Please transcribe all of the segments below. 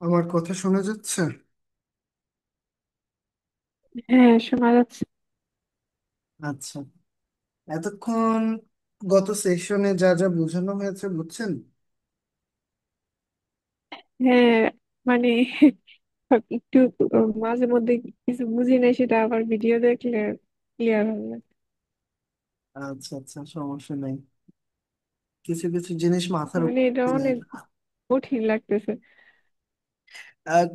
আমার কথা শোনা যাচ্ছে? হ্যাঁ, শোনা যাচ্ছে। আচ্ছা। এতক্ষণ গত সেশনে যা যা বোঝানো হয়েছে বুঝছেন? হ্যাঁ, মানে একটু মাঝে মধ্যে কিছু বুঝি না, সেটা আবার ভিডিও দেখলে ক্লিয়ার হবে। আচ্ছা আচ্ছা, সমস্যা নেই। কিছু কিছু জিনিস মাথার মানে উপর এটা দিয়ে যায় অনেক না। কঠিন লাগতেছে।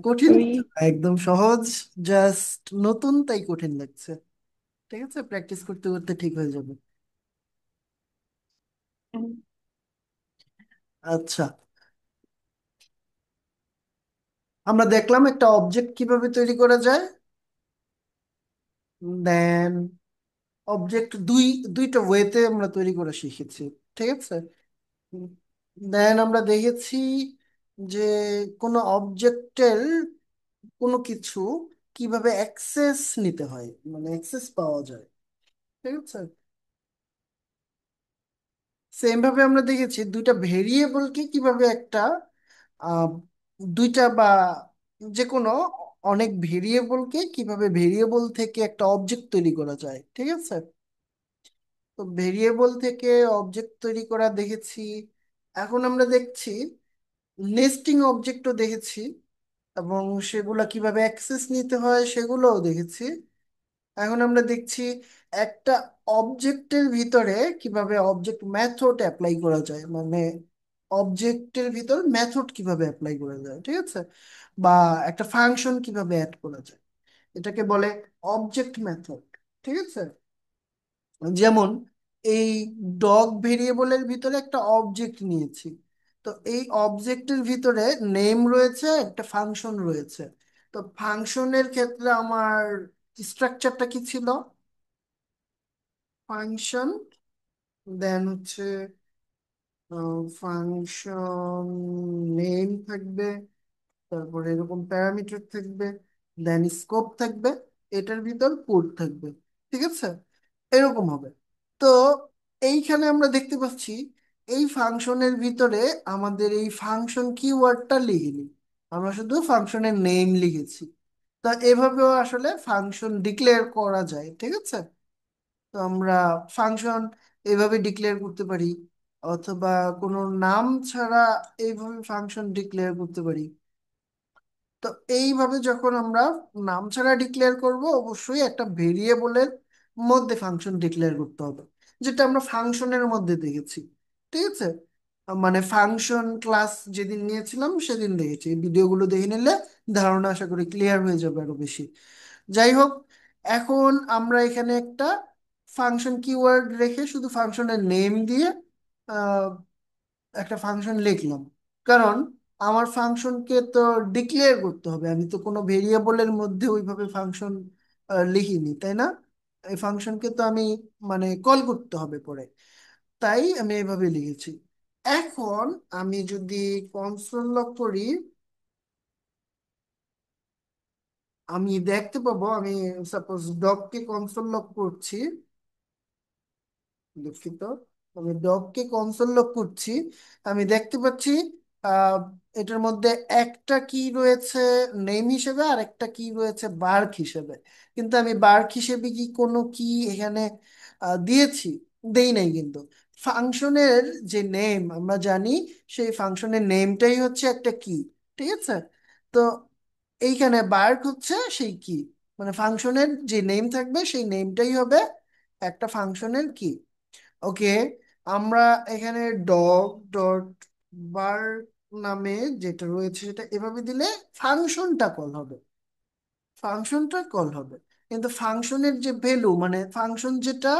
কঠিন ওই কিছু না, একদম সহজ। জাস্ট নতুন তাই কঠিন লাগছে। ঠিক আছে, প্র্যাকটিস করতে করতে ঠিক হয়ে যাবে। আচ্ছা, আমরা দেখলাম একটা অবজেক্ট কিভাবে তৈরি করা যায়। দেন অবজেক্ট দুইটা ওয়েতে আমরা তৈরি করা শিখেছি। ঠিক আছে। দেন আমরা দেখেছি যে কোনো অবজেক্টের কোনো কিছু কিভাবে অ্যাক্সেস নিতে হয়, মানে অ্যাক্সেস পাওয়া যায়। ঠিক আছে। সেম ভাবে আমরা দেখেছি দুইটা ভেরিয়েবলকে কিভাবে একটা আহ, দুইটা বা যে কোনো অনেক ভেরিয়েবলকে কিভাবে ভেরিয়েবল থেকে একটা অবজেক্ট তৈরি করা যায়। ঠিক আছে। তো ভেরিয়েবল থেকে অবজেক্ট তৈরি করা দেখেছি। এখন আমরা দেখছি নেস্টিং অবজেক্টও দেখেছি, এবং সেগুলা কিভাবে অ্যাক্সেস নিতে হয় সেগুলোও দেখেছি। এখন আমরা দেখছি একটা অবজেক্টের ভিতরে কিভাবে অবজেক্ট মেথড অ্যাপ্লাই করা যায়, মানে অবজেক্টের ভিতর মেথড কিভাবে অ্যাপ্লাই করা যায়। ঠিক আছে। বা একটা ফাংশন কিভাবে অ্যাড করা যায়, এটাকে বলে অবজেক্ট মেথড। ঠিক আছে। যেমন এই ডগ ভেরিয়েবলের ভিতরে একটা অবজেক্ট নিয়েছি। তো এই অবজেক্টের ভিতরে নেম রয়েছে, একটা ফাংশন রয়েছে। তো ফাংশনের ক্ষেত্রে আমার স্ট্রাকচারটা কি ছিল? ফাংশন, দেন হচ্ছে ফাংশন নেম থাকবে, তারপরে এরকম প্যারামিটার থাকবে, দেন স্কোপ থাকবে, এটার ভিতর কোড থাকবে। ঠিক আছে। এরকম হবে। তো এইখানে আমরা দেখতে পাচ্ছি এই ফাংশনের ভিতরে আমাদের এই ফাংশন কিওয়ার্ডটা লিখিনি, আমরা শুধু ফাংশনের নেম লিখেছি। তা এভাবেও আসলে ফাংশন ডিক্লেয়ার করা যায়। ঠিক আছে। তো আমরা ফাংশন এইভাবে ডিক্লেয়ার করতে পারি, অথবা কোনো নাম ছাড়া এইভাবে ফাংশন ডিক্লেয়ার করতে পারি। তো এইভাবে যখন আমরা নাম ছাড়া ডিক্লেয়ার করব, অবশ্যই একটা ভেরিয়েবলের মধ্যে ফাংশন ডিক্লেয়ার করতে হবে, যেটা আমরা ফাংশনের মধ্যে দেখেছি। ঠিক আছে। মানে ফাংশন ক্লাস যেদিন নিয়েছিলাম সেদিন দেখেছি, এই ভিডিওগুলো দেখে নিলে ধারণা আশা করি ক্লিয়ার হয়ে যাবে আরো বেশি। যাই হোক, এখন আমরা এখানে একটা ফাংশন কিওয়ার্ড রেখে শুধু ফাংশনের নেম দিয়ে একটা ফাংশন লিখলাম। কারণ আমার ফাংশনকে তো ডিক্লেয়ার করতে হবে, আমি তো কোনো ভেরিয়েবলের মধ্যে ওইভাবে ফাংশন লিখিনি, তাই না? এই ফাংশনকে তো আমি মানে কল করতে হবে পরে, তাই আমি এইভাবে লিখেছি। এখন আমি যদি কনসোল লগ করি, আমি দেখতে পাবো, আমি সাপোজ ডগকে কনসোল লগ করছি, দুঃখিত, আমি ডগকে কনসোল লক করছি। আমি দেখতে পাচ্ছি আহ, এটার মধ্যে একটা কি রয়েছে নেম হিসেবে, আর একটা কি রয়েছে বার্ক হিসেবে। কিন্তু আমি বার্ক হিসেবে কি কোনো কি এখানে দিয়েছি? দেই নাই কিন্তু। ফাংশনের যে নেম আমরা জানি, সেই ফাংশনের নেমটাই হচ্ছে একটা কি। ঠিক আছে। তো এইখানে বার্ক হচ্ছে সেই কি, মানে ফাংশনের যে নেম থাকবে সেই নেমটাই হবে একটা ফাংশনের কি। ওকে। আমরা এখানে ডগ ডট বার নামে যেটা রয়েছে সেটা এভাবে দিলে ফাংশনটা কল হবে, ফাংশনটা কল হবে। কিন্তু ফাংশনের যে ভ্যালু, মানে ফাংশন যেটা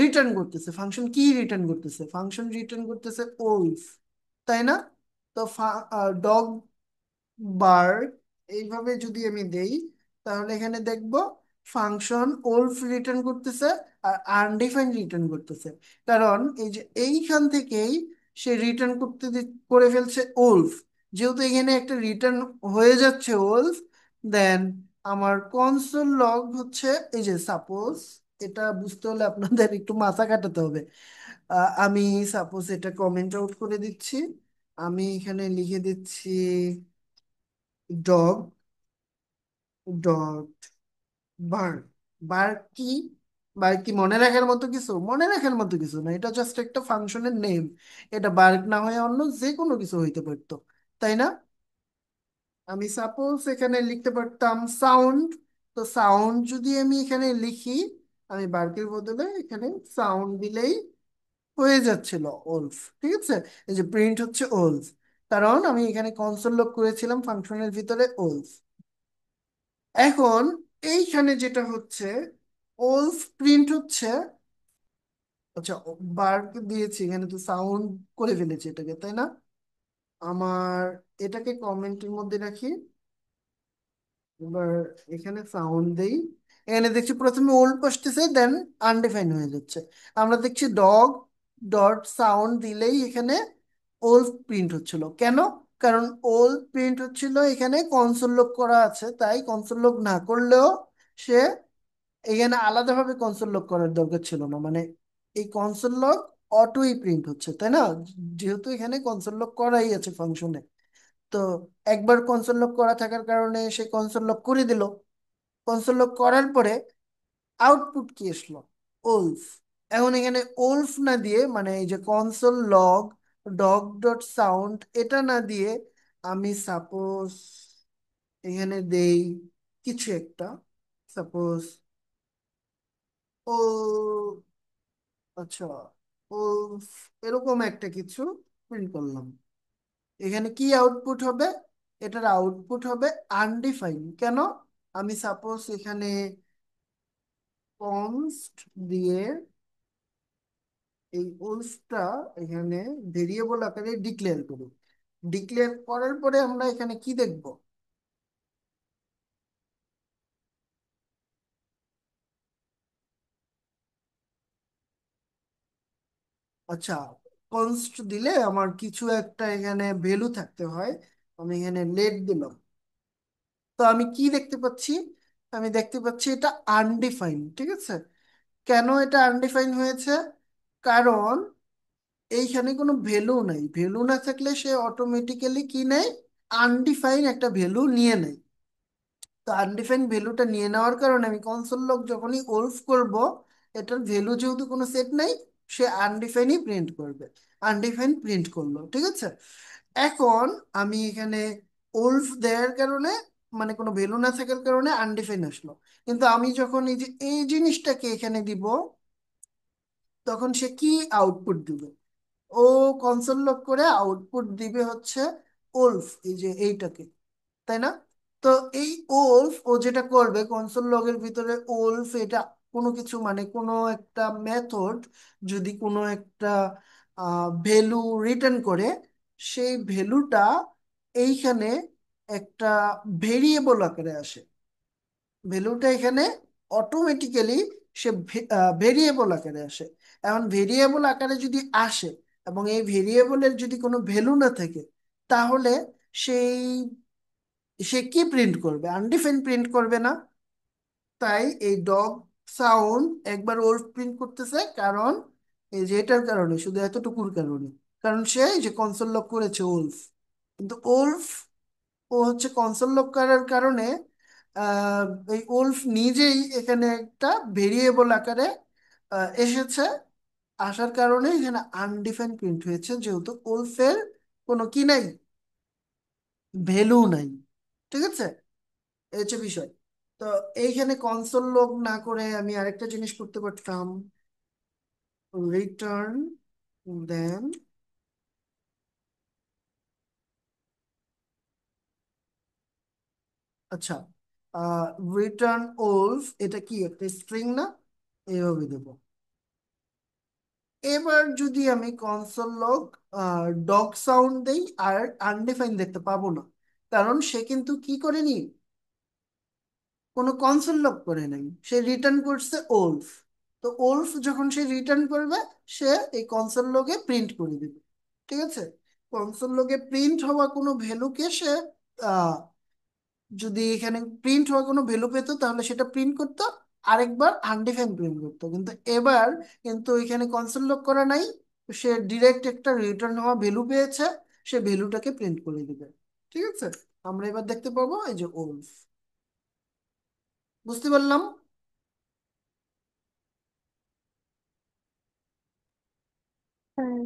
রিটার্ন করতেছে, ফাংশন কি রিটার্ন করতেছে? ফাংশন রিটার্ন করতেছে ওলস, তাই না? তো ডগ বার এইভাবে যদি আমি দেই, তাহলে এখানে দেখব ফাংশন ওলফ রিটার্ন করতেছে আর আনডিফাইন্ড রিটার্ন করতেছে। কারণ এই যে এইখান থেকেই সে রিটার্ন করে ফেলছে ওলফ। যেহেতু এখানে একটা রিটার্ন হয়ে যাচ্ছে ওলফ, দেন আমার কনসোল লগ হচ্ছে এই যে সাপোজ, এটা বুঝতে হলে আপনাদের একটু মাথা কাটাতে হবে। আমি সাপোজ এটা কমেন্ট আউট করে দিচ্ছি, আমি এখানে লিখে দিচ্ছি ডগ ডট বার্ক। বার্ক কি? বার্ক কি মনে রাখার মতো কিছু? মনে রাখার মতো কিছু না, এটা জাস্ট একটা ফাংশনের নেম। এটা বার্ক না হয়ে অন্য যে কোনো কিছু হইতে পারতো, তাই না? আমি সাপোজ এখানে লিখতে পারতাম সাউন্ড। তো সাউন্ড যদি আমি এখানে লিখি, আমি বার্কের বদলে এখানে সাউন্ড দিলেই হয়ে যাচ্ছিল ওলফ। ঠিক আছে, এই যে প্রিন্ট হচ্ছে ওলফ, কারণ আমি এখানে কনসোল লক করেছিলাম ফাংশনের ভিতরে ওলফ। এখন এইখানে যেটা হচ্ছে, ওলফ প্রিন্ট হচ্ছে, আচ্ছা বার্ক দিয়েছি এখানে তো সাউন্ড করে ফেলেছি এটাকে, তাই না? আমার এটাকে কমেন্টের মধ্যে রাখি। এবার এখানে সাউন্ড দেই। এখানে দেখছি প্রথমে ওল্ড বসতেছে, দেন আনডিফাইন হয়ে যাচ্ছে। আমরা দেখছি ডগ ডট সাউন্ড দিলেই এখানে ওল্ড প্রিন্ট হচ্ছিল। কেন? কারণ ওল্ড প্রিন্ট হচ্ছিল এখানে কনসোল লক করা আছে, তাই কনসোল লক না করলেও সে এখানে আলাদাভাবে কনসোল লক করার দরকার ছিল না। মানে এই কনসোল লক অটোই প্রিন্ট হচ্ছে, তাই না? যেহেতু এখানে কনসোল লক করাই আছে ফাংশনে, তো একবার কনসোল লক করা থাকার কারণে সে কনসোল লক করে দিল। কনসোল লক করার পরে আউটপুট কি আসলো? ওলফ। এখন এখানে ওলফ না দিয়ে, মানে এই যে console log dog dot sound, এটা না দিয়ে আমি সাপোজ এখানে দেই কিছু একটা, সাপোজ ও, আচ্ছা ওলফ, এরকম একটা কিছু প্রিন্ট করলাম। এখানে কি আউটপুট হবে? এটার আউটপুট হবে আনডিফাইন। কেন? আমি সাপোজ এখানে কনস্ট দিয়ে এই ওলসটা এখানে ভেরিয়েবল আকারে ডিক্লেয়ার করি। ডিক্লেয়ার করার পরে আমরা এখানে কি দেখব? আচ্ছা, কনস্ট দিলে আমার কিছু একটা এখানে ভ্যালু থাকতে হয়। আমি এখানে লেট দিলাম। তো আমি কি দেখতে পাচ্ছি? আমি দেখতে পাচ্ছি এটা আনডিফাইন। ঠিক আছে, কেন এটা আনডিফাইন হয়েছে? কারণ এইখানে কোনো ভ্যালু নাই। ভ্যালু না থাকলে সে অটোমেটিক্যালি কি নেয়? আনডিফাইন একটা ভ্যালু নিয়ে নেয়। তো আনডিফাইন ভ্যালুটা নিয়ে নেওয়ার কারণে আমি কনসোল লগ যখনই ওলফ করব, এটার ভ্যালু যেহেতু কোনো সেট নাই, সে আনডিফাইনই প্রিন্ট করবে। আনডিফাইন প্রিন্ট করলো, ঠিক আছে। এখন আমি এখানে ওলফ দেওয়ার কারণে, মানে কোনো ভ্যালু না থাকার কারণে আনডিফাইন আসলো। কিন্তু আমি যখন এই যে এই জিনিসটাকে এখানে দিব, তখন সে কি আউটপুট দিবে? ও কনসোল লক করে আউটপুট দিবে হচ্ছে ওলফ, এই যে এইটাকে, তাই না? তো এই ওলফ ও যেটা করবে কনসোল লগের ভিতরে, ওলফ এটা কোনো কিছু, মানে কোনো একটা মেথড যদি কোনো একটা ভ্যালু রিটার্ন করে, সেই ভ্যালুটা এইখানে একটা ভেরিয়েবল আকারে আসে। ভ্যালুটা এখানে অটোমেটিক্যালি সে ভেরিয়েবল আকারে আসে। এখন ভেরিয়েবল আকারে যদি আসে এবং এই ভেরিয়েবলের যদি কোনো ভ্যালু না থাকে, তাহলে সেই সে কি প্রিন্ট করবে? আনডিফাইন্ড প্রিন্ট করবে না? তাই এই ডগ সাউন্ড একবার ওল্ফ প্রিন্ট করতেছে, কারণ এই যে এটার কারণে, শুধু এতটুকুর কারণে। কারণ সে এই যে কনসোল লক করেছে ওল্ফ, কিন্তু ওল্ফ ও হচ্ছে কনসোল লক করার কারণে আহ, এই ওল্ফ নিজেই এখানে একটা ভেরিয়েবল আকারে এসেছে। আসার কারণে এখানে আনডিফাইন্ড প্রিন্ট হয়েছে, যেহেতু ওল্ফের কোনো কি নাই, ভ্যালু নাই। ঠিক আছে, এই হচ্ছে বিষয়। তো এইখানে কনসোল লগ না করে আমি আরেকটা জিনিস করতে পারতাম, রিটার্ন দেন, আচ্ছা রিটার্ন ওলফ, এটা কি একটা স্ট্রিং না? এইভাবে দেবো। এবার যদি আমি কনসোল লগ ডগ সাউন্ড দেই, আর আনডিফাইন দেখতে পাবো না, কারণ সে কিন্তু কি করেনি, কোনো কনসোল লক করে নাই, সে রিটার্ন করছে ওলফ। তো ওলফ যখন সে রিটার্ন করবে, সে এই কনসোল লগে প্রিন্ট করে দিবে। ঠিক আছে, কনসোল লগে প্রিন্ট হওয়া কোনো ভ্যালুকে সে আহ, যদি এখানে প্রিন্ট হওয়া কোনো ভ্যালু পেতো, তাহলে সেটা প্রিন্ট করতো, আরেকবার আনডিফাইন প্রিন্ট করতো। কিন্তু এবার কিন্তু এখানে কনসোল লক করা নাই, সে ডিরেক্ট একটা রিটার্ন হওয়া ভ্যালু পেয়েছে, সে ভ্যালুটাকে প্রিন্ট করে দিবে। ঠিক আছে, আমরা এবার দেখতে পাবো এই যে ওলফ। বুঝতে পারলাম? হ্যাঁ।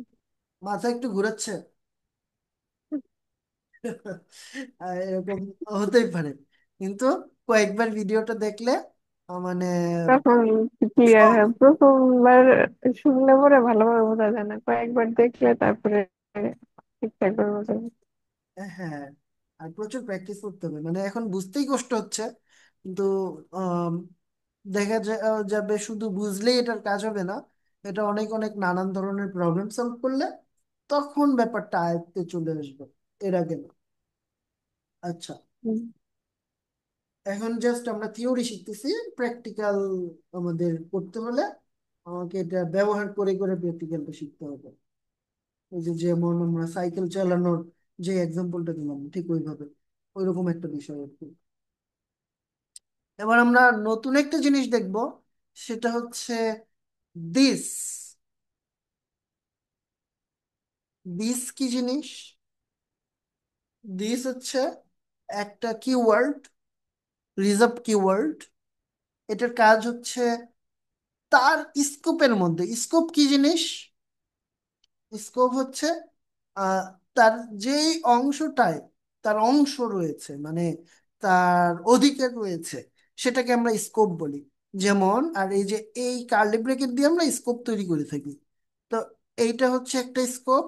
মাথা একটু ঘুরাচ্ছে। এরকম হতেই পারে, কিন্তু কয়েকবার ভিডিওটা দেখলে মানে তখন ক্লিয়ার সব, হয়, প্রথমবার শুনলে পরে ভালোভাবে বোঝা যায় না, কয়েকবার দেখলে তারপরে ঠিকঠাক করে বোঝা যায়। হ্যাঁ, আর প্রচুর প্র্যাকটিস করতে হবে, মানে এখন বুঝতেই কষ্ট হচ্ছে, কিন্তু আম, যাবে শুধু বুঝলেই এটার কাজ হবে না। এটা অনেক অনেক নানান ধরনের প্রবলেম সলভ করলে তখন ব্যাপারটা আয়ত্তে চলে আসবে, এর আগে না। আচ্ছা, হুম। এখন জাস্ট আমরা থিওরি শিখতেছি, প্র্যাকটিক্যাল আমাদের করতে হলে আমাকে এটা ব্যবহার করে করে প্র্যাকটিক্যালটা শিখতে হবে। এই যে যেমন আমরা সাইকেল চালানোর যে এক্সাম্পলটা দিলাম, ঠিক ওইভাবে ওইরকম একটা বিষয় আর কি। এবার আমরা নতুন একটা জিনিস দেখব, সেটা হচ্ছে দিস। দিস কি জিনিস? দিস হচ্ছে একটা কিওয়ার্ড, রিজার্ভ কিওয়ার্ড। এটার কাজ হচ্ছে তার স্কোপের মধ্যে, স্কোপ কি জিনিস? স্কোপ হচ্ছে আহ, তার যেই অংশটায় তার অংশ রয়েছে, মানে তার অধিকার রয়েছে, সেটাকে আমরা স্কোপ বলি। যেমন, আর এই যে এই কার্লি ব্রেকেট দিয়ে আমরা স্কোপ তৈরি করে থাকি। তো এইটা হচ্ছে একটা স্কোপ,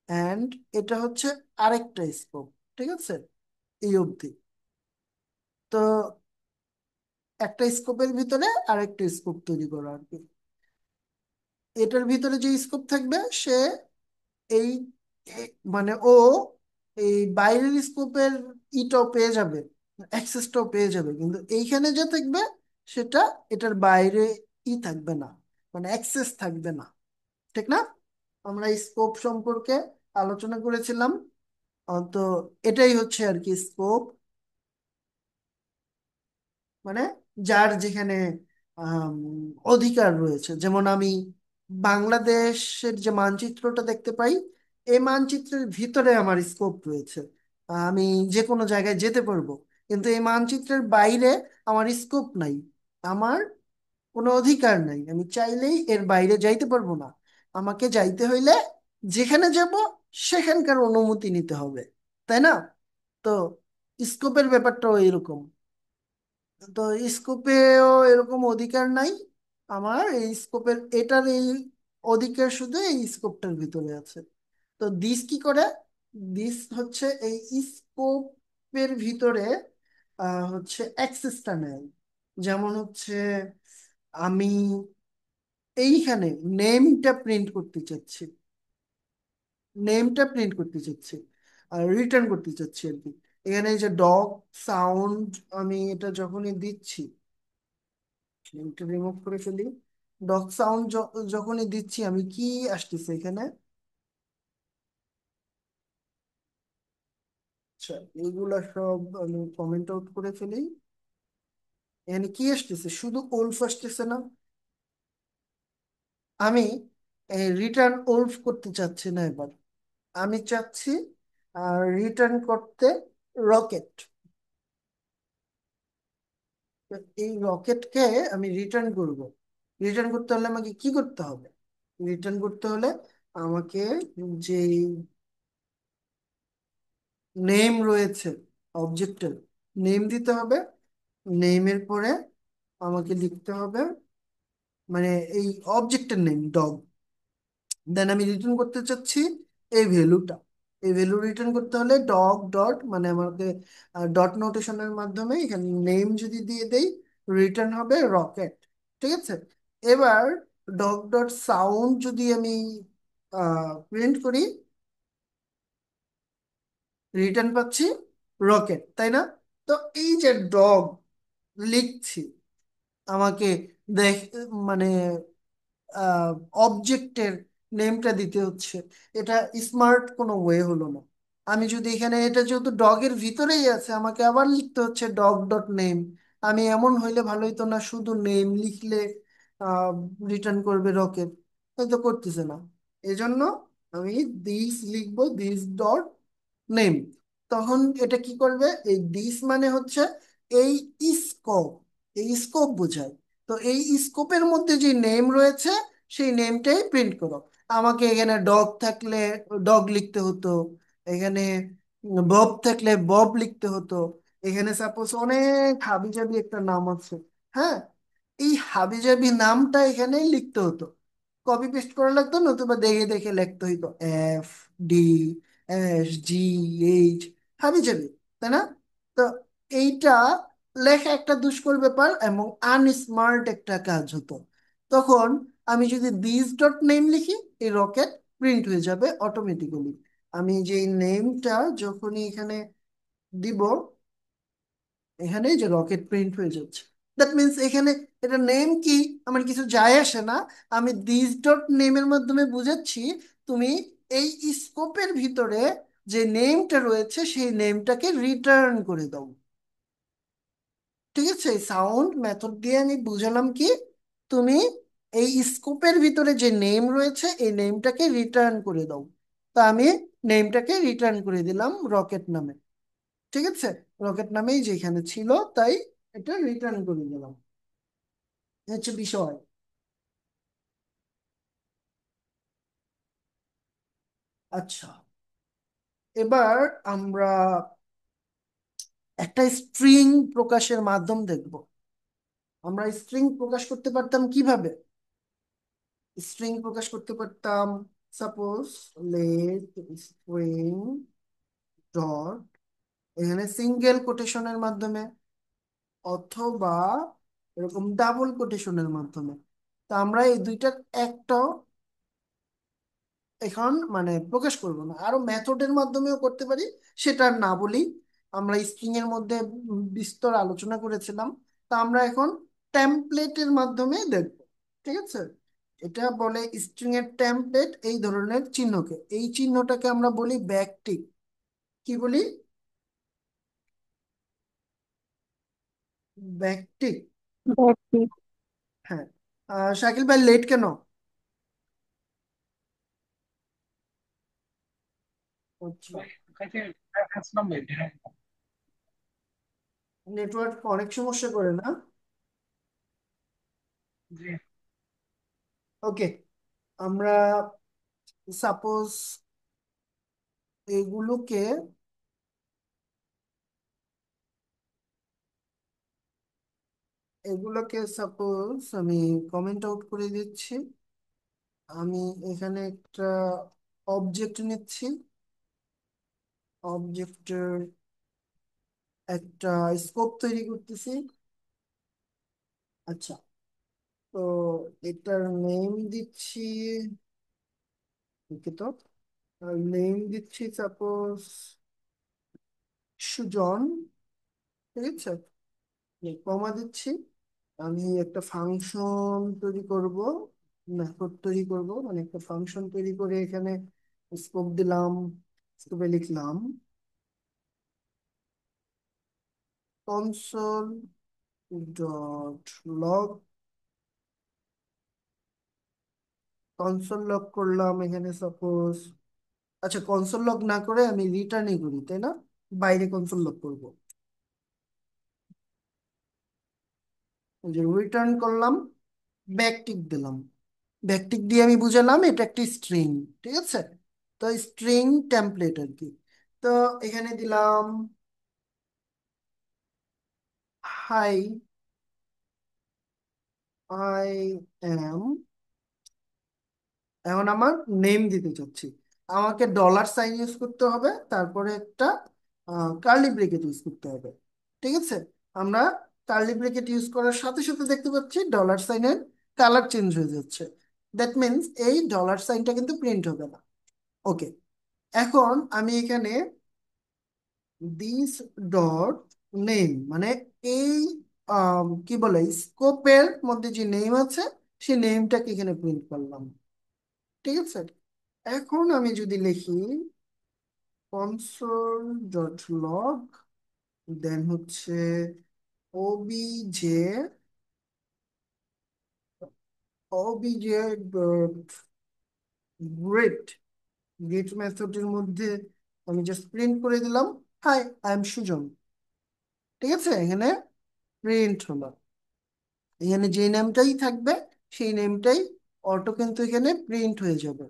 অ্যান্ড এটা হচ্ছে আরেকটা স্কোপ। ঠিক আছে, এই অবধি। তো একটা স্কোপের ভিতরে আরেকটা স্কোপ তৈরি করা আর কি। এটার ভিতরে যে স্কোপ থাকবে সে এই মানে ও এই বাইরের স্কোপের ইটাও পেয়ে যাবে, অ্যাক্সেসটাও পেয়ে যাবে, কিন্তু এইখানে যে থাকবে সেটা এটার বাইরে থাকবে না, মানে অ্যাক্সেস থাকবে না। ঠিক না? আমরা স্কোপ সম্পর্কে আলোচনা করেছিলাম। তো এটাই হচ্ছে আর কি স্কোপ, মানে যার যেখানে আম, অধিকার রয়েছে। যেমন আমি বাংলাদেশের যে মানচিত্রটা দেখতে পাই, এই মানচিত্রের ভিতরে আমার স্কোপ রয়েছে, আমি যে কোনো জায়গায় যেতে পারবো। কিন্তু এই মানচিত্রের বাইরে আমার স্কোপ নাই, আমার কোনো অধিকার নাই, আমি চাইলেই এর বাইরে যাইতে পারবো না। আমাকে যাইতে হইলে যেখানে যাব সেখানকার অনুমতি নিতে হবে, তাই না? তো স্কোপের ব্যাপারটাও এরকম। তো স্কোপেও এরকম অধিকার নাই আমার, এই স্কোপের এটার এই অধিকার শুধু এই স্কোপটার ভিতরে আছে। তো দিস কি করে? দিস হচ্ছে এই স্কোপের ভিতরে হচ্ছে অ্যাক্সেসটা নেয়। যেমন হচ্ছে আমি এইখানে নেমটা প্রিন্ট করতে চাচ্ছি, নেমটা প্রিন্ট করতে চাচ্ছি আর রিটার্ন করতে চাচ্ছি আর কি। এখানে এই যে ডগ সাউন্ড, আমি এটা যখনই দিচ্ছি, লিঙ্কটা রিমুভ করে ফেলি। ডগ সাউন্ড যখনই দিচ্ছি, আমি কি আসতেছে এখানে? আচ্ছা, এগুলা সব আমি কমেন্ট আউট করে ফেলি। এখানে কি আসতেছে? শুধু ওলফ আসতেছে না। আমি রিটার্ন ওলফ করতে চাচ্ছি না এবার, আমি চাচ্ছি রিটার্ন করতে রকেট। এই রকেটকে আমি রিটার্ন করব। রিটার্ন করতে হলে আমাকে কি করতে হবে? রিটার্ন করতে হলে আমাকে যে নেম রয়েছে অবজেক্টের, নেম দিতে হবে। নেমের পরে আমাকে লিখতে হবে, মানে এই অবজেক্টের নেম ডগ। দেন আমি রিটার্ন করতে চাচ্ছি এই ভ্যালুটা। এই ভ্যালু রিটার্ন করতে হলে ডগ ডট, মানে আমাকে ডট নোটেশনের মাধ্যমে এখানে নেম যদি দিয়ে দেই, রিটার্ন হবে রকেট। ঠিক আছে? এবার ডগ ডট সাউন্ড যদি আমি প্রিন্ট করি, রিটার্ন পাচ্ছি রকেট, তাই না? তো এই যে ডগ লিখছি, আমাকে দেখ মানে অবজেক্টের নেমটা দিতে হচ্ছে, এটা স্মার্ট কোনো ওয়ে হলো না। আমি যদি এখানে, এটা যেহেতু ডগের ভিতরেই আছে, আমাকে আবার লিখতে হচ্ছে ডগ ডট নেম। আমি এমন হইলে ভালো হইতো না, শুধু নেম লিখলে রিটার্ন করবে রকেট? হয়তো করতেছে না। এজন্য আমি দিস লিখবো, দিস ডট নেম। তখন এটা কি করবে, এই দিস মানে হচ্ছে এই স্কোপ, এই স্কোপ বোঝায়। তো এই স্কোপের মধ্যে যে নেম রয়েছে সেই নেমটাই প্রিন্ট করো। আমাকে এখানে ডগ থাকলে ডগ লিখতে হতো, এখানে বব থাকলে বব লিখতে হতো, এখানে সাপোজ অনেক হাবিজাবি একটা নাম আছে, হ্যাঁ, এই হাবিজাবি নামটা এখানে লিখতে হতো, কপি পেস্ট করা লাগতো, নতুবা দেখে দেখে লিখতে হইতো F D S G H, হাবি যাবি, তাই না? তো এইটা লেখা একটা দুষ্কর ব্যাপার এবং আনস্মার্ট একটা কাজ হতো। তখন আমি যদি দিস ডট নেম লিখি, এই রকেট প্রিন্ট হয়ে যাবে অটোমেটিক্যালি। আমি যে নেমটা যখনই এখানে দিব, এখানে যে রকেট প্রিন্ট হয়ে যাচ্ছে, দ্যাট মিনস এখানে এটা নেম কি আমার কিছু যায় আসে না। আমি দিস ডট নেমের মাধ্যমে বুঝাচ্ছি তুমি এই স্কোপের ভিতরে যে নেমটা রয়েছে সেই নেমটাকে রিটার্ন করে দাও। ঠিক আছে, সাউন্ড মেথড দিয়ে আমি বুঝালাম কি, তুমি এই স্কোপের ভিতরে যে নেম রয়েছে এই নেমটাকে রিটার্ন করে দাও। তা আমি নেমটাকে রিটার্ন করে দিলাম রকেট নামে। ঠিক আছে, রকেট নামেই যেখানে ছিল তাই এটা রিটার্ন করে দিলাম। এই হচ্ছে বিষয়। আচ্ছা, এবার আমরা একটা স্ট্রিং প্রকাশের মাধ্যম দেখব। আমরা স্ট্রিং প্রকাশ করতে পারতাম কিভাবে? স্ট্রিং প্রকাশ করতে পারতাম, সাপোজ লেট স্ট্রিং ডট, এখানে সিঙ্গেল কোটেশনের মাধ্যমে অথবা এরকম ডাবল কোটেশনের মাধ্যমে। তো আমরা এই দুইটার একটাও এখন মানে প্রকাশ করব না, আরো মেথডের মাধ্যমেও করতে পারি, সেটা আর না বলি। আমরা স্ট্রিং এর মধ্যে বিস্তর আলোচনা করেছিলাম, তা আমরা এখন টেমপ্লেটের মাধ্যমে দেখব। ঠিক আছে, এটা বলে স্ট্রিং এর টেমপ্লেট, এই ধরনের চিহ্নকে, এই চিহ্নটাকে আমরা বলি ব্যাকটিক। কি বলি? ব্যাকটিক। বাকি হ্যাঁ। শাকিল ভাই লেট কেন? আচ্ছা, নেটওয়ার্ক অনেক সমস্যা করে না? ওকে, আমরা সাপোজ এগুলোকে এগুলোকে সাপোজ আমি কমেন্ট আউট করে দিচ্ছি। আমি এখানে একটা অবজেক্ট নিচ্ছি, অবজেক্টের একটা স্কোপ তৈরি করতেছি। আচ্ছা, তো এটার নেম দিচ্ছি, ওকে, তো নেম দিচ্ছি সাপোজ সুজন। ঠিক আছে, কমা দিচ্ছি। আমি একটা ফাংশন তৈরি করব, মেথড তৈরি করব, মানে একটা ফাংশন তৈরি করে এখানে স্কোপ দিলাম, স্কোপে লিখলাম console dot log, console log করলাম এখানে সাপোজ। আচ্ছা, কনসোল লগ না করে আমি রিটার্নই করি, তাই না? বাইরে কনসোল লগ করব, এই যে রিটার্ন করলাম, ব্যাকটিক দিলাম। ব্যাকটিক দিয়ে আমি বুঝালাম এটা একটি স্ট্রিং। ঠিক আছে, তো স্ট্রিং টেমপ্লেট আর কি। তো এখানে দিলাম হাই, আই এম, এখন আমার নেম দিতে চাচ্ছি, আমাকে ডলার সাইন ইউজ করতে হবে, তারপরে একটা কার্লি ব্রেকেট ইউজ করতে হবে। ঠিক আছে, আমরা কার্লি ব্রেকেট ইউজ করার সাথে সাথে দেখতে পাচ্ছি ডলার সাইনের কালার চেঞ্জ হয়ে যাচ্ছে। দ্যাট মিনস এই ডলার সাইনটা কিন্তু প্রিন্ট হবে না। ওকে, এখন আমি এখানে দিস ডট নেম মানে এই কি বলে স্কোপের মধ্যে যে নেম আছে সেই নেমটাকে এখানে প্রিন্ট করলাম। ঠিক আছে, এখন আমি যদি লিখি কনসোল ডট লগ, দেন হচ্ছে OBJ, OBJ dot great, get মেথডের মধ্যে আমি জাস্ট প্রিন্ট করে দিলাম হাই, আই এম সুজন। ঠিক আছে, এখানে প্রিন্ট হলো। এখানে যে নেমটাই থাকবে সেই নেমটাই অটো কিন্তু এখানে প্রিন্ট হয়ে যাবে।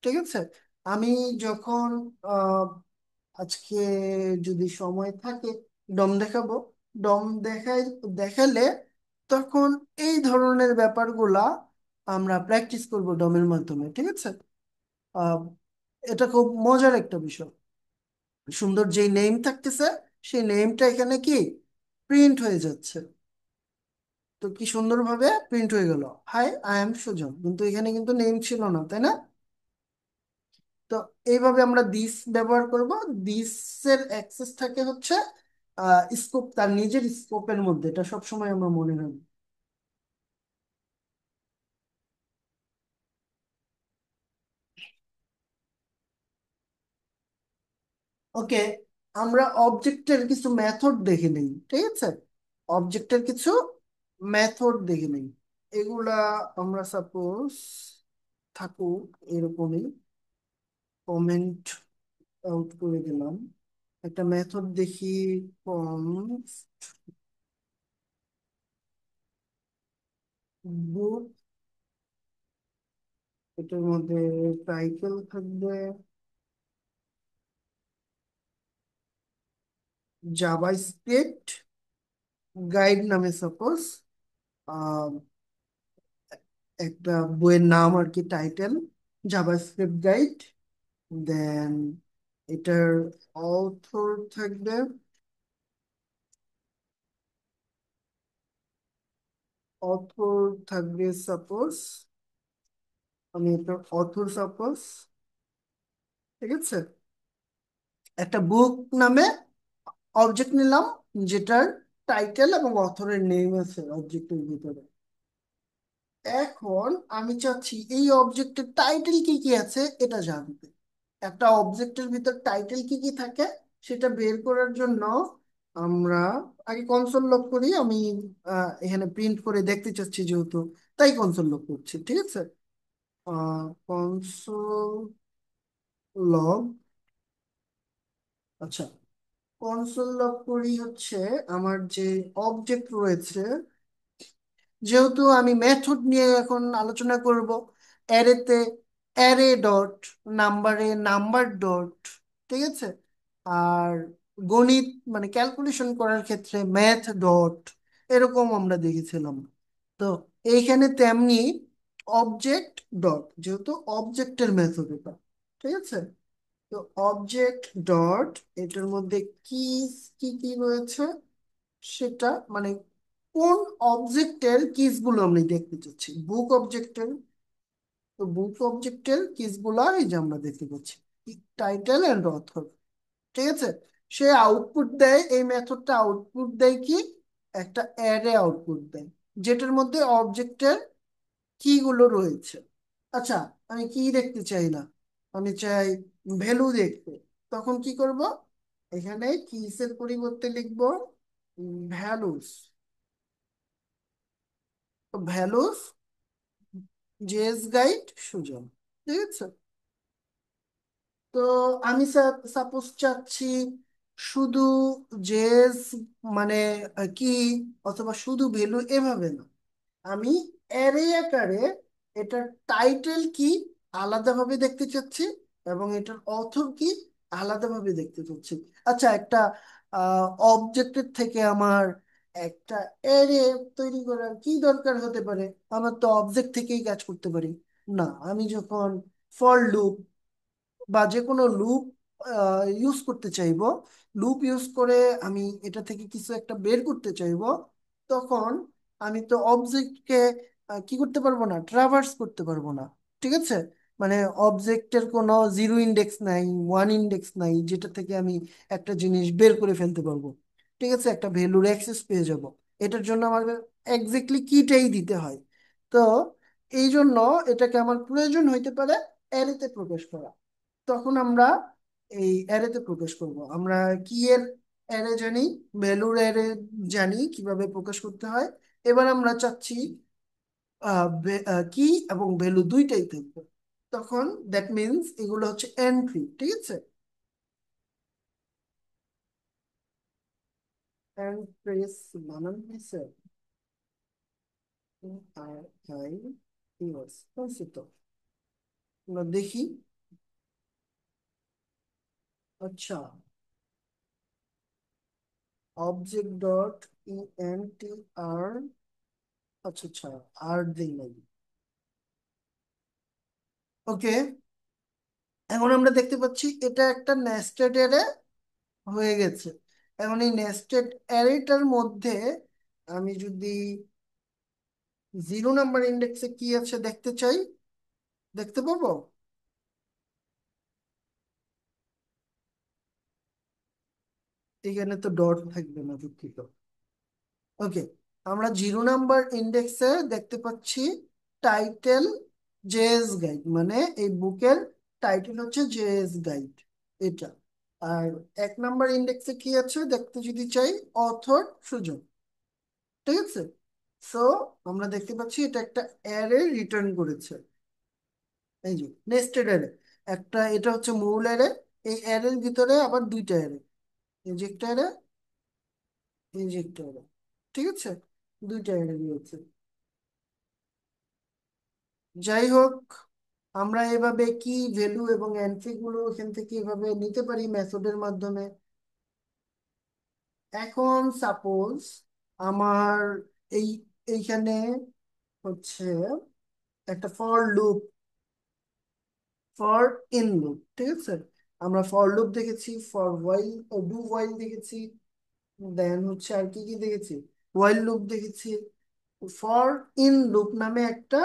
ঠিক আছে। আমি যখন আহ, আজকে যদি সময় থাকে ডম দেখাবো। ডম দেখালে তখন এই ধরনের ব্যাপারগুলা আমরা প্র্যাকটিস করব ডমের মাধ্যমে। ঠিক আছে। আহ, এটা খুব মজার একটা বিষয়। সুন্দর যেই নেম থাকতেছে সেই নেমটা এখানে কি প্রিন্ট হয়ে যাচ্ছে। তো কি সুন্দরভাবে প্রিন্ট হয়ে গেল, হাই আই এম সুজন, কিন্তু এখানে কিন্তু নেম ছিল না, তাই না? তো এইভাবে আমরা দিস ব্যবহার করব। দিস এর অ্যাক্সেস থাকে হচ্ছে স্কোপ, তার নিজের স্কোপের মধ্যে, এটা সবসময় আমরা মনে রাখবো। ওকে, আমরা অবজেক্টের কিছু মেথড দেখে নিই। ঠিক আছে, অবজেক্টের কিছু মেথড দেখে নিই। এগুলা আমরা সাপোজ থাকুক এরকমই, কমেন্ট আউট করে দিলাম। একটা মেথড দেখি। কনস্ট বুক, এটার মধ্যে টাইটেল থাকবে জাভাস্ক্রিপ্ট গাইড নামে, সাপোজ একটা বইয়ের নাম আর কি, টাইটেল জাভাস্ক্রিপ্ট গাইড। দেন এটার অথর থাকবে, অথর থাকবে সাপোজ, আমি এটার অথর সাপোজ। ঠিক আছে, একটা বুক নামে অবজেক্ট নিলাম, যেটার টাইটেল এবং অথরের নেম আছে অবজেক্টের ভিতরে। এখন আমি চাচ্ছি এই অবজেক্টের টাইটেল কি কি আছে এটা জানতে। একটা অবজেক্টের ভিতর টাইটেল কি কি থাকে সেটা বের করার জন্য আমরা আগে কনসোল লগ করি। আমি এখানে প্রিন্ট করে দেখতে চাচ্ছি যেহেতু, তাই কনসোল লগ করছি। ঠিক আছে, কনসোল লগ। আচ্ছা, কনসোল লগ করি হচ্ছে আমার যে অবজেক্ট রয়েছে, যেহেতু আমি মেথড নিয়ে এখন আলোচনা করব। অ্যারেতে অ্যারে ডট, নাম্বারে নাম্বার ডট। ঠিক আছে, আর গণিত মানে ক্যালকুলেশন করার ক্ষেত্রে ম্যাথ ডট, এরকম আমরা দেখেছিলাম। তো এইখানে তেমনি অবজেক্ট ডট, যেহেতু অবজেক্টের মেথড এটা। ঠিক আছে, তো অবজেক্ট ডট, এটার মধ্যে কি কি কি রয়েছে সেটা মানে কোন অবজেক্টের কিস গুলো আমি দেখতে চাচ্ছি, বুক অবজেক্টের। তো বুক অবজেক্টের কিস গুলা এই যে আমরা দেখতে পাচ্ছি, টাইটেল এন্ড অথর। ঠিক আছে, সে আউটপুট দেয়, এই মেথডটা আউটপুট দেয় কি একটা অ্যারে আউটপুট দেয়, যেটার মধ্যে অবজেক্টের কি গুলো রয়েছে। আচ্ছা, আমি কি দেখতে চাই না, আমি চাই ভ্যালু দেখতে। তখন কি করব, এখানে কিসের পরিবর্তে লিখবো values. Values JS guide Sujan. ঠিক আছে, তো আমি সাপোজ চাচ্ছি শুধু জেএস মানে কি, অথবা শুধু ভ্যালু, এভাবে না। আমি অ্যারে আকারে এটার টাইটেল কি আলাদাভাবে দেখতে চাচ্ছি, এবং এটার অথর কি আলাদাভাবে দেখতে চাচ্ছি। আচ্ছা, একটা অবজেক্টের থেকে আমার একটা অ্যারে তৈরি করার কি দরকার হতে পারে? আমার তো অবজেক্ট থেকেই কাজ করতে পারি। না, আমি যখন ফর লুপ বা যে কোনো লুপ ইউজ করতে চাইবো, লুপ ইউজ করে আমি এটা থেকে কিছু একটা বের করতে চাইবো, তখন আমি তো অবজেক্টকে কি করতে পারবো না, ট্রাভার্স করতে পারবো না। ঠিক আছে, মানে অবজেক্টের কোনো জিরো ইন্ডেক্স নাই, ওয়ান ইন্ডেক্স নাই, যেটা থেকে আমি একটা জিনিস বের করে ফেলতে পারবো। ঠিক আছে, একটা ভ্যালুর অ্যাক্সেস পেয়ে যাব। এটার জন্য আমার এক্স্যাক্টলি কিটাই দিতে হয়। তো এই জন্য এটাকে আমার প্রয়োজন হইতে পারে অ্যারেতে প্রবেশ করা। তখন আমরা এই অ্যারেতে প্রকাশ করব। আমরা কি এর অ্যারে জানি, ভ্যালুর অ্যারে জানি কিভাবে প্রকাশ করতে হয়। এবার আমরা চাচ্ছি কি এবং ভ্যালু দুইটাই থাকবে। তখন দ্যাট মিন্স এগুলো হচ্ছে এন্ট্রি। ঠিক আছে, এন্ড প্রেস বানান দিছে, আর আই ইউএস তো আমরা দেখি। আচ্ছা, অবজেক্ট ডট ইএনটি আর, আচ্ছা আচ্ছা, আর দিই নাই। ওকে, এখন আমরা দেখতে পাচ্ছি এটা একটা নেস্টেড অ্যারে হয়ে গেছে। এখন এই নেস্টেড অ্যারেটার মধ্যে আমি যদি 0 নাম্বার ইন্ডেক্সে কি আছে দেখতে চাই, দেখতে পাবো? এখানে তো ডট থাকবে না, দুঃখিত। ওকে, আমরা 0 নাম্বার ইন্ডেক্সে দেখতে পাচ্ছি টাইটেল জেএস গাইড, মানে এই বুকের টাইটেল হচ্ছে জেএস গাইড, এটা। আর 1 নাম্বার ইন্ডেক্সে কি আছে দেখতে যদি চাই, অথর সুজন, ঠিক আছে। সো আমরা দেখতে পাচ্ছি এটা একটা অ্যারে রিটার্ন করেছে, এই যে নেস্টেড অ্যারে একটা, এটা হচ্ছে মূল অ্যারে। এই অ্যারের ভিতরে আবার দুইটা অ্যারে, এই যে একটা অ্যারে, এই যে একটা অ্যারে, ঠিক আছে, দুইটা অ্যারে রয়েছে। যাই হোক, আমরা এভাবে কি ভ্যালু এবং এন্ট্রি গুলো এখান থেকে এভাবে নিতে পারি মেথডের মাধ্যমে। এখন সাপোজ আমার এই এইখানে হচ্ছে একটা for loop, for in loop, ঠিক আছে। আমরা ফর লুপ দেখেছি, ফর ওয়াইল ডু ওয়াইল দেখেছি, দেন হচ্ছে আর কি কি দেখেছি, ওয়াইল লুপ দেখেছি। ফর ইন লুপ নামে একটা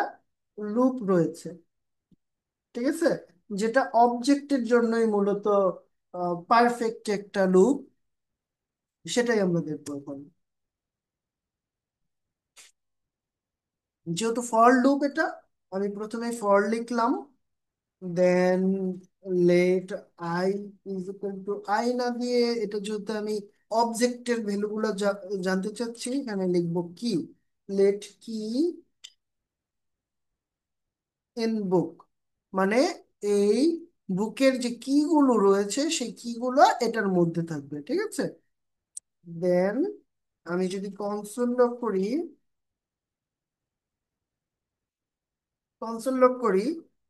লুপ রয়েছে, ঠিক আছে, যেটা অবজেক্টের জন্যই মূলত পারফেক্ট একটা লুপ, সেটাই আমরা দেখবো এখন। যেহেতু ফর লুপ এটা, আমি প্রথমে ফর লিখলাম, then let I is equal to I না দিয়ে, এটা যেহেতু আমি অবজেক্টের ভ্যালুগুলো জানতে চাচ্ছি, এখানে লিখবো কি, লেট কি ইন বুক, মানে এই বুকের যে কি গুলো রয়েছে সেই কি গুলো এটার মধ্যে থাকবে, ঠিক আছে। দেন আমি যদি কনসোল লগ করি, কনসোল লগ করি,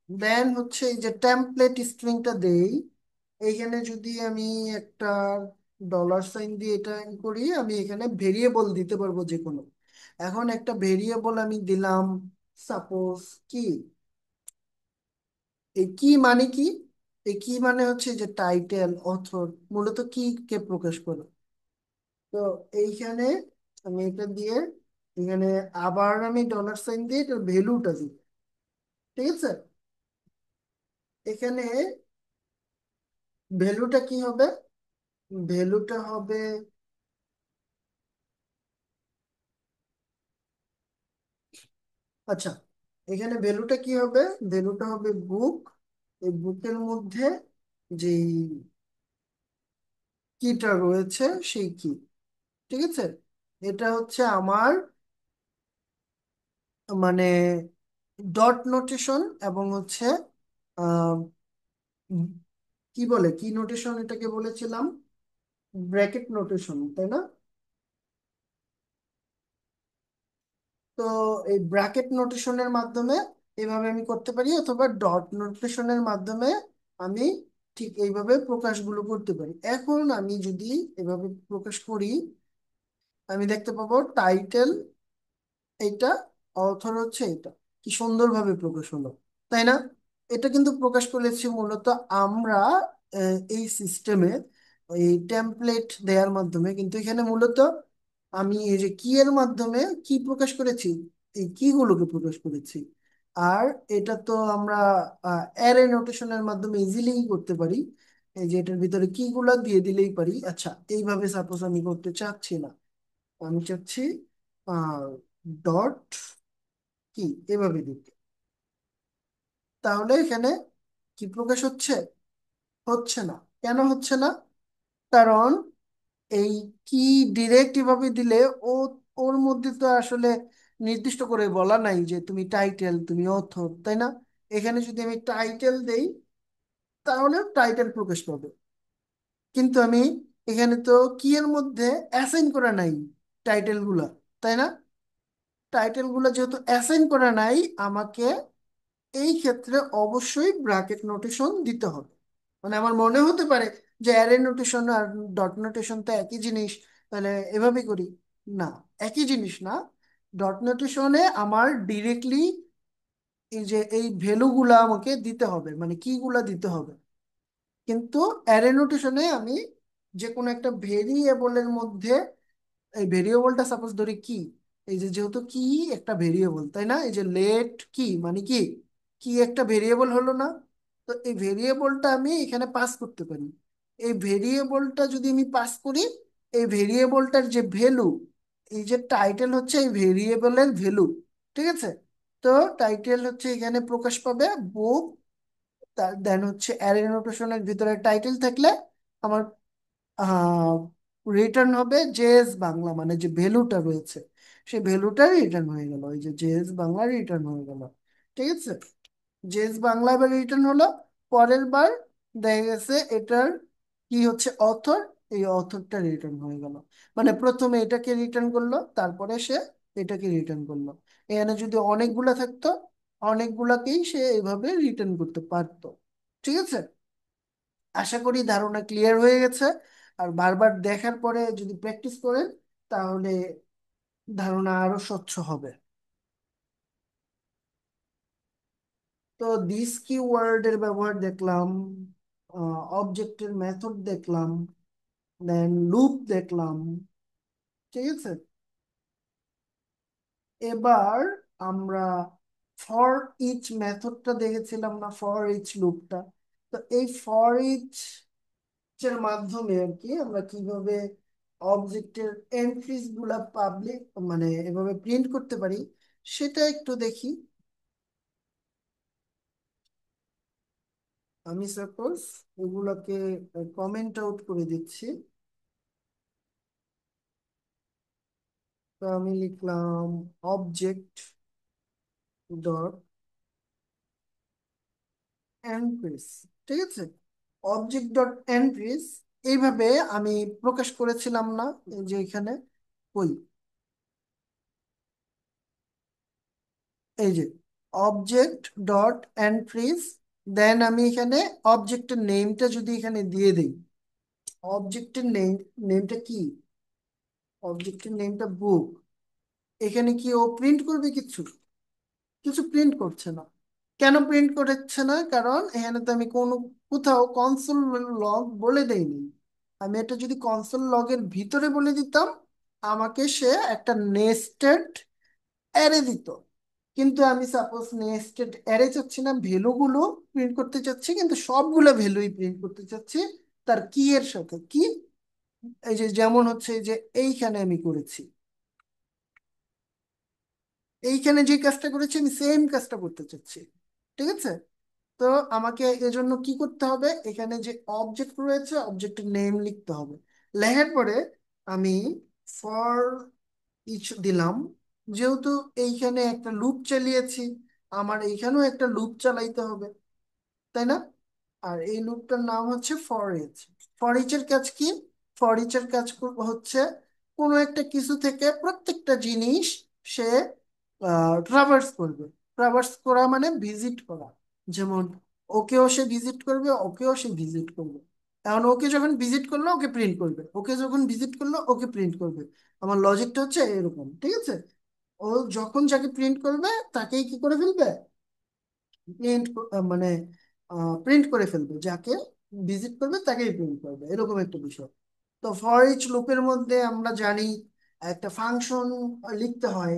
দেন হচ্ছে এই যে টেমপ্লেট স্ট্রিংটা দেই, এইখানে যদি আমি একটা $সাইন দিয়ে এটা করি, আমি এখানে ভেরিয়েবল দিতে পারবো যে কোনো। এখন একটা ভেরিয়েবল আমি দিলাম, সাপোজ কি, এই কি মানে কি, এই কি মানে হচ্ছে যে টাইটেল অথর, মূলত কি কে প্রকাশ করে। তো এইখানে আমি এটা দিয়ে, এখানে আবার আমি $সাইন দিয়ে এটার ভ্যালুটা দিই, ঠিক আছে। এখানে ভ্যালুটা কি হবে, ভ্যালুটা হবে, আচ্ছা, এখানে ভ্যালুটা কি হবে, ভ্যালুটা হবে বুক, এই বুকের মধ্যে যেই কিটা রয়েছে সেই কি, ঠিক আছে। এটা হচ্ছে আমার মানে ডট নোটেশন, এবং হচ্ছে আহ, কি বলে, কি নোটেশন এটাকে বলেছিলাম, ব্র্যাকেট নোটেশন, তাই না? তো এই ব্র্যাকেট নোটেশনের মাধ্যমে এইভাবে আমি করতে পারি, অথবা ডট নোটেশনের মাধ্যমে আমি ঠিক এইভাবে প্রকাশগুলো করতে পারি। এখন আমি যদি এভাবে প্রকাশ করি, আমি দেখতে পাবো টাইটেল এইটা, অথর হচ্ছে এটা, কি সুন্দরভাবে প্রকাশ হলো, তাই না? এটা কিন্তু প্রকাশ করেছি মূলত আমরা এই সিস্টেমে এই টেমপ্লেট দেওয়ার মাধ্যমে, কিন্তু এখানে মূলত আমি এই যে কি এর মাধ্যমে কি প্রকাশ করেছি, এই কি গুলোকে প্রকাশ করেছি। আর এটা তো আমরা অ্যারে নোটেশনের মাধ্যমে ইজিলি করতে পারি, এই যে এটার ভিতরে কি গুলা দিয়ে দিলেই পারি। আচ্ছা, এইভাবে সাপোজ আমি করতে চাচ্ছি না, আমি চাচ্ছি ডট কি এভাবে দিতে, তাহলে এখানে কি প্রকাশ হচ্ছে, হচ্ছে না। কেন হচ্ছে না? কারণ এই কি ডিরেক্ট এভাবে দিলে ও, ওর মধ্যে তো আসলে নির্দিষ্ট করে বলা নাই যে তুমি টাইটেল তুমি অথর, তাই না? এখানে যদি আমি টাইটেল দেই, তাহলে টাইটেল প্রকাশ পাবে, কিন্তু আমি এখানে তো কি এর মধ্যে অ্যাসাইন করা নাই টাইটেল গুলা, তাই না? টাইটেল গুলা যেহেতু অ্যাসাইন করা নাই, আমাকে এই ক্ষেত্রে অবশ্যই ব্র্যাকেট নোটেশন দিতে হবে। মানে আমার মনে হতে পারে যে অ্যারে নোটেশন আর ডট নোটেশন তো একই জিনিস, তাহলে এভাবে করি। না, একই জিনিস না। ডট নোটেশনে আমার ডিরেক্টলি এই যে এই ভ্যালুগুলা আমাকে দিতে হবে, মানে কিগুলা দিতে হবে। কিন্তু অ্যারে নোটেশনে আমি যে কোনো একটা ভেরিয়েবলের মধ্যে, এই ভেরিয়েবলটা সাপোজ ধরি কি, এই যে যেহেতু কি একটা ভেরিয়েবল, তাই না? এই যে লেট কি মানে কি, কি একটা ভেরিয়েবল হলো না? তো এই ভেরিয়েবলটা আমি এখানে পাস করতে পারি। এই ভেরিয়েবলটা যদি আমি পাস করি, এই ভেরিয়েবলটার যে ভ্যালু, এই যে টাইটেল হচ্ছে এই ভেরিয়েবলের ভ্যালু, ঠিক আছে? তো টাইটেল হচ্ছে এখানে প্রকাশ পাবে বুক, দেন হচ্ছে অ্যারে নোটেশনের ভিতরে টাইটেল থাকলে আমার রিটার্ন হবে জেএস বাংলা, মানে যে ভ্যালুটা রয়েছে সেই ভ্যালুটা রিটার্ন হয়ে গেল, এই যে জেএস বাংলা রিটার্ন হয়ে গেল। ঠিক আছে, জেএস বাংলা এবার রিটার্ন হলো। পরের বার দেখা গেছে এটার কি হচ্ছে অথর, এই অথরটা রিটার্ন হয়ে গেল। মানে প্রথমে এটাকে রিটার্ন করলো, তারপরে সে এটাকে রিটার্ন করলো। এখানে যদি অনেকগুলা থাকতো, অনেকগুলাকেই সে এইভাবে রিটার্ন করতে পারতো। ঠিক আছে, আশা করি ধারণা ক্লিয়ার হয়ে গেছে। আর বারবার দেখার পরে যদি প্র্যাকটিস করেন, তাহলে ধারণা আরো স্বচ্ছ হবে। তো দিস কিওয়ার্ড এর ব্যবহার দেখলাম, অবজেক্টের মেথড দেখলাম, দেন লুপ দেখলাম। ঠিক আছে, এবার আমরা ফর ইচ মেথডটা দেখেছিলাম না, ফর ইচ লুপটা। তো এই ফর ইচ এর মাধ্যমে আর কি আমরা কিভাবে অবজেক্টের এন্ট্রিজ গুলা পাবলিক, মানে এভাবে প্রিন্ট করতে পারি, সেটা একটু দেখি। আমি সাপোজ এগুলাকে কমেন্ট আউট করে দিচ্ছি। তো আমি লিখলাম অবজেক্ট ডট এন্ট্রিজ। ঠিক আছে, অবজেক্ট ডট এন্ট্রিজ এইভাবে আমি প্রকাশ করেছিলাম না, এই যে এখানে কই, এই যে অবজেক্ট ডট এন্ট্রিজ। দেন আমি এখানে অবজেক্টের নেমটা যদি এখানে দিয়ে দিই, অবজেক্টের নেমটা কি, অবজেক্টের নেমটা বুক। এখানে কি ও প্রিন্ট করবে কিছু? কিছু প্রিন্ট করছে না। কেন প্রিন্ট করছে না? কারণ এখানে তো আমি কোনো কোথাও কনসোল লগ বলে দেইনি। আমি এটা যদি কনসোল লগের ভিতরে বলে দিতাম, আমাকে সে একটা নেস্টেড অ্যারে দিত। কিন্তু আমি সাপোজ নেস্টেড অ্যারে চাচ্ছি না, ভ্যালুগুলো প্রিন্ট করতে চাচ্ছি, কিন্তু সবগুলো ভ্যালুই প্রিন্ট করতে চাচ্ছি তার কি এর সাথে কি। এই যে যেমন হচ্ছে এই যে এইখানে আমি করেছি, এইখানে যে কাজটা করেছি আমি সেম কাজটা করতে চাচ্ছি। ঠিক আছে, তো আমাকে এজন্য কি করতে হবে, এখানে যে অবজেক্ট রয়েছে অবজেক্টের নেম লিখতে হবে। লেখার পরে আমি ফর ইচ দিলাম। যেহেতু এইখানে একটা লুপ চালিয়েছি, আমার এইখানেও একটা লুপ চালাইতে হবে, তাই না? আর এই লুপটার নাম হচ্ছে ফর ইচ। ফর ইচ এর কাজ কি? ফর ইচ এর কাজ হচ্ছে কোনো একটা কিছু থেকে প্রত্যেকটা জিনিস সে ট্রাভার্স করবে। ট্রাভার্স করা মানে ভিজিট করা। যেমন ওকেও সে ভিজিট করবে, ওকেও সে ভিজিট করবে। এখন ওকে যখন ভিজিট করলো ওকে প্রিন্ট করবে, ওকে যখন ভিজিট করলো ওকে প্রিন্ট করবে। আমার লজিকটা হচ্ছে এরকম। ঠিক আছে, ও যখন যাকে প্রিন্ট করবে তাকেই কি করে ফেলবে, প্রিন্ট, মানে প্রিন্ট করে ফেলবে। যাকে ভিজিট করবে তাকেই প্রিন্ট করবে, এরকম একটা বিষয়। তো ফর ইচ লুপের মধ্যে আমরা জানি একটা ফাংশন লিখতে হয়।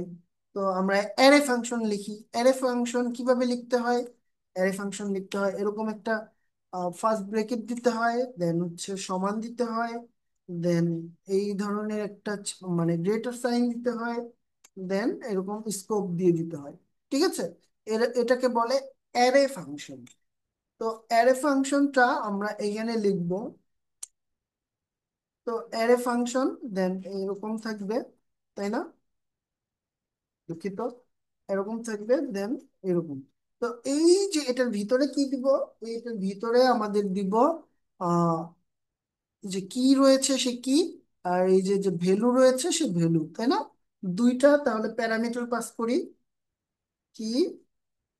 তো আমরা অ্যারে ফাংশন লিখি। অ্যারে ফাংশন কিভাবে লিখতে হয়? অ্যারে ফাংশন লিখতে হয় এরকম একটা ফার্স্ট ব্রেকেট দিতে হয়, দেন হচ্ছে সমান দিতে হয়, দেন এই ধরনের একটা মানে গ্রেটার সাইন দিতে হয়, দেন এরকম স্কোপ দিয়ে দিতে হয়। ঠিক আছে, এটাকে বলে অ্যারে ফাংশন। তো অ্যারে ফাংশনটা আমরা এখানে লিখব। তো অ্যারে ফাংশন দেন এরকম থাকবে, তাই না? দুঃখিত, এরকম থাকবে দেন এরকম। তো এই যে এটার ভিতরে কি দিব, এটার ভিতরে আমাদের দিব এই যে কি রয়েছে সে কি, আর এই যে যে ভ্যালু রয়েছে সে ভ্যালু, তাই না? দুইটা তাহলে প্যারামিটার পাস করি, কি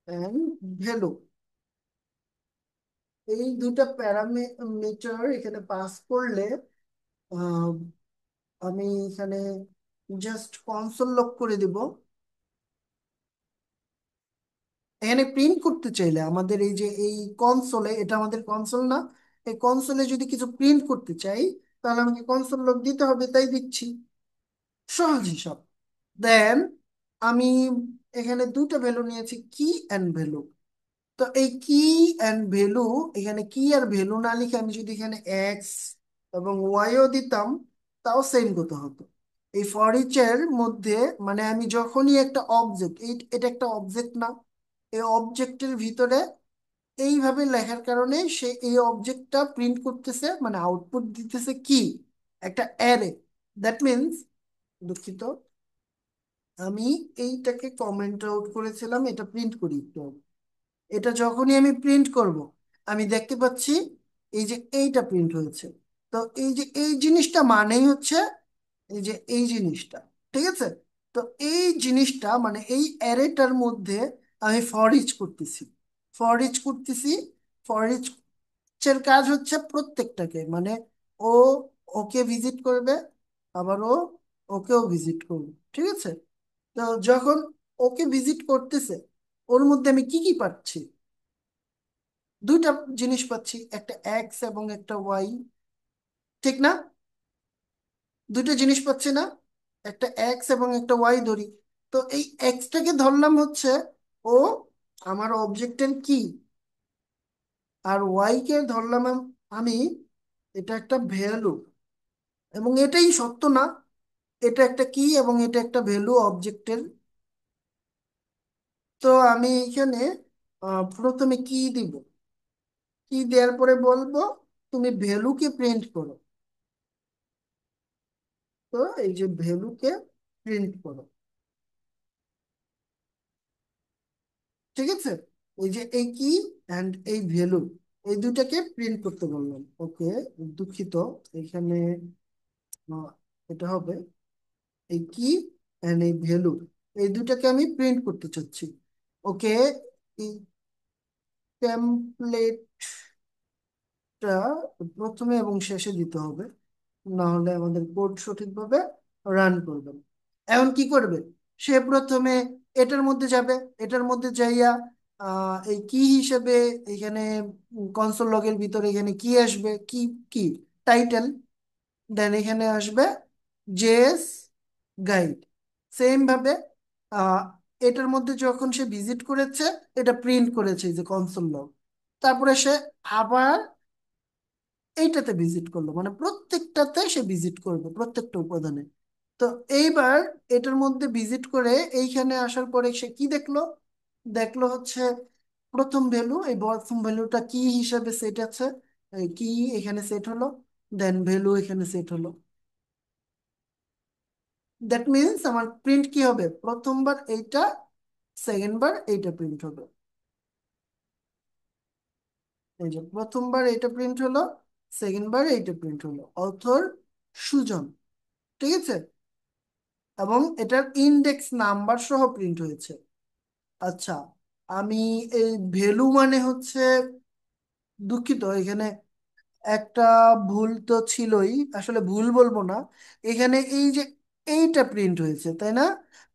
এন্ড ভ্যালু। এই দুইটা প্যারামিটার এখানে পাস করলে আহ, আমি এখানে জাস্ট কনসোল লক করে দিব। এখানে প্রিন্ট করতে চাইলে আমাদের এই যে এই কনসোলে, এটা আমাদের কনসোল না, এই কনসোলে যদি কিছু প্রিন্ট করতে চাই তাহলে আমাকে কনসোল লক দিতে হবে, তাই দিচ্ছি। সহজ হিসাব। দেন আমি এখানে দুটো ভ্যালু নিয়েছি, কি অ্যান্ড ভ্যালু। তো এই কি অ্যান্ড ভ্যালু, এখানে কি আর ভ্যালু না লিখে আমি যদি এখানে এক্স এবং ওয়াইও দিতাম তাও সেম কথা হতো। এই ফর ইচ এর মধ্যে মানে আমি যখনই একটা অবজেক্ট, এটা একটা অবজেক্ট না, এই অবজেক্টের ভিতরে এইভাবে লেখার কারণে সে এই অবজেক্টটা প্রিন্ট করতেছে, মানে আউটপুট দিতেছে কি, একটা অ্যারে। দ্যাট মিনস, দুঃখিত, আমি এইটাকে কমেন্ট আউট করেছিলাম, এটা প্রিন্ট করি একটু। এটা যখনই আমি প্রিন্ট করব আমি দেখতে পাচ্ছি এই যে এইটা প্রিন্ট হয়েছে। তো এই যে এই জিনিসটা মানেই হচ্ছে এই যে এই জিনিসটা, ঠিক আছে? তো এই জিনিসটা মানে এই অ্যারেটার মধ্যে আমি ফর ইচ করতেছি, ফর ইচ করতেছি। ফর ইচ এর কাজ হচ্ছে প্রত্যেকটাকে মানে ও ওকে ভিজিট করবে, আবার ও ওকেও ভিজিট করবে, ঠিক আছে? তো যখন ওকে ভিজিট করতেছে ওর মধ্যে আমি কি কি পাচ্ছি? দুইটা জিনিস পাচ্ছি, একটা এক্স এবং একটা ওয়াই, ঠিক না? দুইটা জিনিস পাচ্ছি না? একটা এক্স এবং একটা ওয়াই ধরি। তো এই এক্সটাকে ধরলাম হচ্ছে ও আমার অবজেক্টের কি, আর ওয়াই কে ধরলাম আমি এটা একটা ভ্যালু। এবং এটাই সত্য না, এটা একটা কি এবং এটা একটা ভ্যালু অবজেক্টের। তো আমি এখানে প্রথমে কি দিব, কি দেওয়ার পরে বলবো তুমি ভ্যালুকে প্রিন্ট করো। তো এই যে ভ্যালুকে প্রিন্ট করো, ঠিক আছে? এই যে এই কি অ্যান্ড এই ভ্যালু, এই দুটাকে প্রিন্ট করতে বললাম, ওকে। দুঃখিত, এখানে আহ, এটা হবে এই কি অ্যান্ড এই ভ্যালু, এই দুটাকে আমি প্রিন্ট করতে চাচ্ছি, ওকে। এই টেমপ্লেটটা প্রথমে এবং শেষে দিতে হবে, না হলে আমাদের কোড সঠিকভাবে রান করবে না। এখন কি করবে, সে প্রথমে এটার মধ্যে যাবে, এটার মধ্যে যাইয়া এই কি হিসেবে এখানে কনসোল লগের ভিতরে এখানে কি আসবে, কি কি টাইটেল, দেন এখানে আসবে জেএস গাইড। সেম ভাবে আহ, এটার মধ্যে যখন সে ভিজিট করেছে এটা প্রিন্ট করেছে এই যে কনসোল লগ, তারপরে সে আবার এইটাতে ভিজিট করলো, মানে প্রত্যেকটাতে সে ভিজিট করবে প্রত্যেকটা উপাদানে। তো এইবার এটার মধ্যে ভিজিট করে এইখানে আসার পরে সে কি দেখলো, দেখলো হচ্ছে প্রথম ভ্যালু, এই প্রথম ভ্যালুটা কি হিসাবে সেট আছে, এই কি এখানে সেট হলো, দেন ভ্যালু এখানে সেট হলো। দ্যাট মিনস আমার প্রিন্ট কি হবে, প্রথমবার এইটা, সেকেন্ড বার এইটা প্রিন্ট হবে। এই যে প্রথমবার এইটা প্রিন্ট হলো, সেকেন্ড বার এইটা প্রিন্ট হলো, অথর সুজন, ঠিক আছে? এবং এটার ইন্ডেক্স নাম্বার সহ প্রিন্ট হয়েছে। আচ্ছা, আমি এই ভ্যালু মানে হচ্ছে, দুঃখিত এখানে একটা ভুল তো ছিলই, আসলে ভুল বলবো না, এখানে এই যে এইটা প্রিন্ট হয়েছে, তাই না?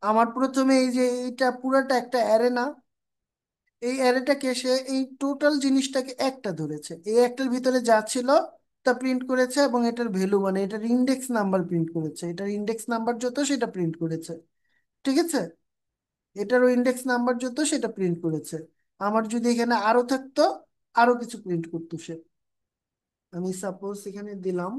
আমার প্রথমে এই যে এইটা পুরাটা একটা অ্যারে না, এই অ্যারেটাকে সে এই টোটাল জিনিসটাকে একটা ধরেছে, এই একটার ভিতরে যা ছিল তা প্রিন্ট করেছে, এবং এটার ভ্যালু মানে এটার ইন্ডেক্স নাম্বার প্রিন্ট করেছে, এটার ইন্ডেক্স নাম্বার যত সেটা প্রিন্ট করেছে, ঠিক আছে? এটারও ইন্ডেক্স নাম্বার যত সেটা প্রিন্ট করেছে। আমার যদি এখানে আরো থাকতো আরো কিছু প্রিন্ট করতো সে। আমি সাপোজ এখানে দিলাম